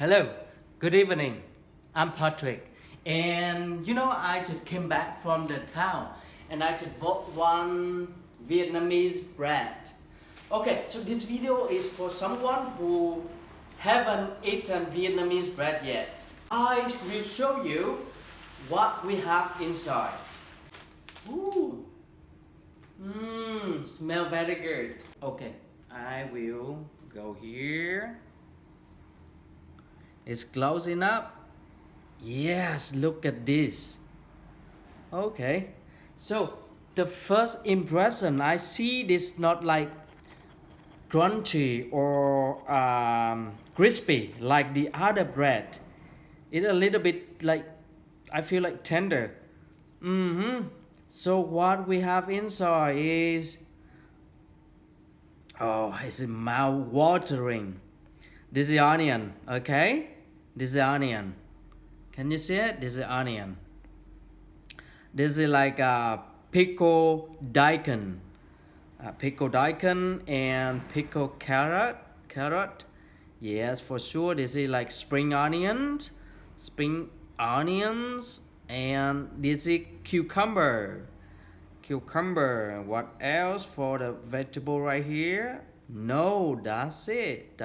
Hello, good evening. I'm Patrick, and I just came back from the town, and I just bought one Vietnamese bread. Okay, so this video is for someone who haven't eaten Vietnamese bread yet. I will show you what we have inside. Ooh, smell very good. Okay, I will go here. It's closing up. Yes, look at this. Okay, so the first impression, I see this not like crunchy or crispy like the other bread. It's a little bit like, I feel like tender. So what we have inside is, oh, it's mouth watering. This is onion, okay? This is onion. Can you see it? This is onion. This is like a pickle daikon. Pickle daikon and pickle carrot. Yes, for sure. This is like spring onions. And this is cucumber. What else for the vegetable right here? No, that's it.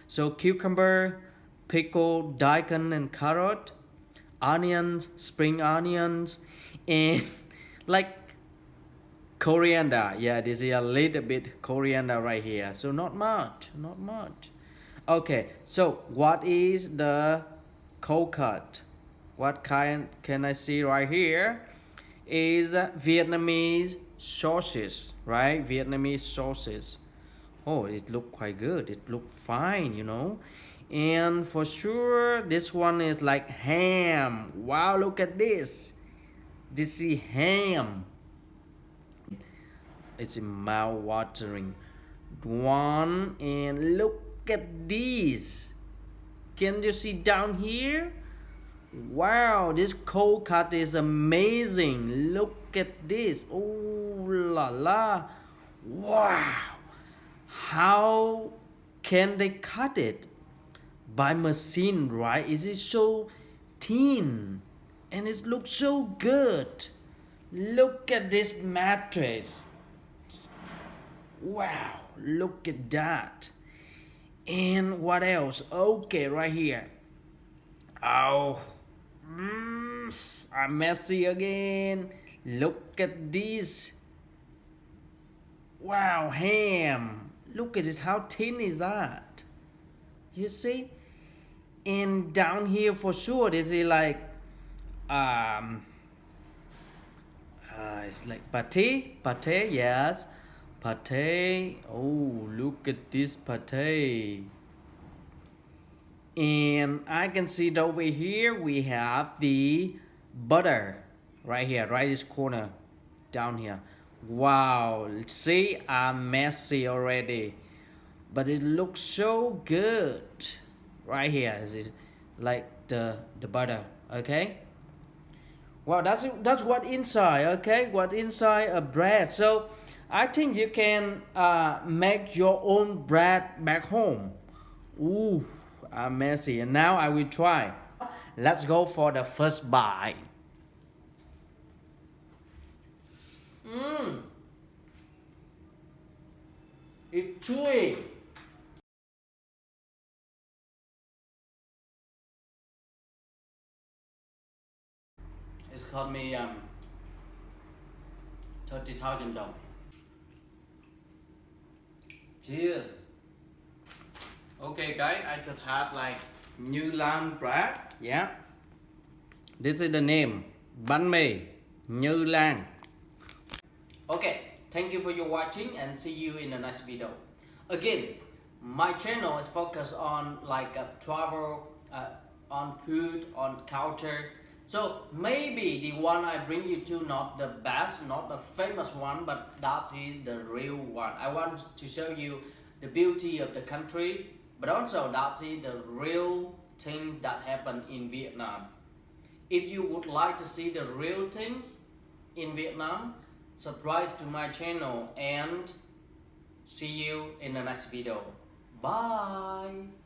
So cucumber, pickle, daikon and carrot, onions, spring onions, and like coriander. Yeah, this is a little bit coriander right here. So not much. Okay, so what is the cold cut? What kind can I see right here? Is Vietnamese sauces, right? Vietnamese sauces. Oh, it look quite good. It look fine, And for sure, this one is like ham. Wow, look at this. This is ham. It's mouth-watering one. And look at this. Can you see down here? Wow, this cold cut is amazing. Look at this. Oh la la. Wow. How can they cut it? By machine, right? It is so thin and it looks so good. Look at this mattress. Wow, look at that. And what else? Okay, right here. Oh, I'm messy again. Look at this. Wow, ham. Look at this. How thin is that? You see? And down here for sure, this is like it's like pate, yes, pate. Oh, look at this pate. And I can see that over here we have the butter right here, right this corner down here. Wow, see, I'm messy already, but it looks so good. Right here is like the butter, okay? Wow, that's what inside, okay? What inside a bread. So I think you can make your own bread back home. Ooh, I'm messy, and now I will try. Let's go for the first bite. It's chewy. It's cost me 30,000 đồng. Cheers. Okay guys, I just have like Như Lan bread. Yeah. This is the name. Bánh mì Như Lan. Okay, thank you for your watching and see you in the next video. Again, my channel is focused on like travel, on food, on culture. So maybe the one I bring you to not the best, not the famous one, but that is the real one. I want to show you the beauty of the country, but also that is the real thing that happened in Vietnam. If you would like to see the real things in Vietnam, subscribe to my channel and see you in the next video. Bye.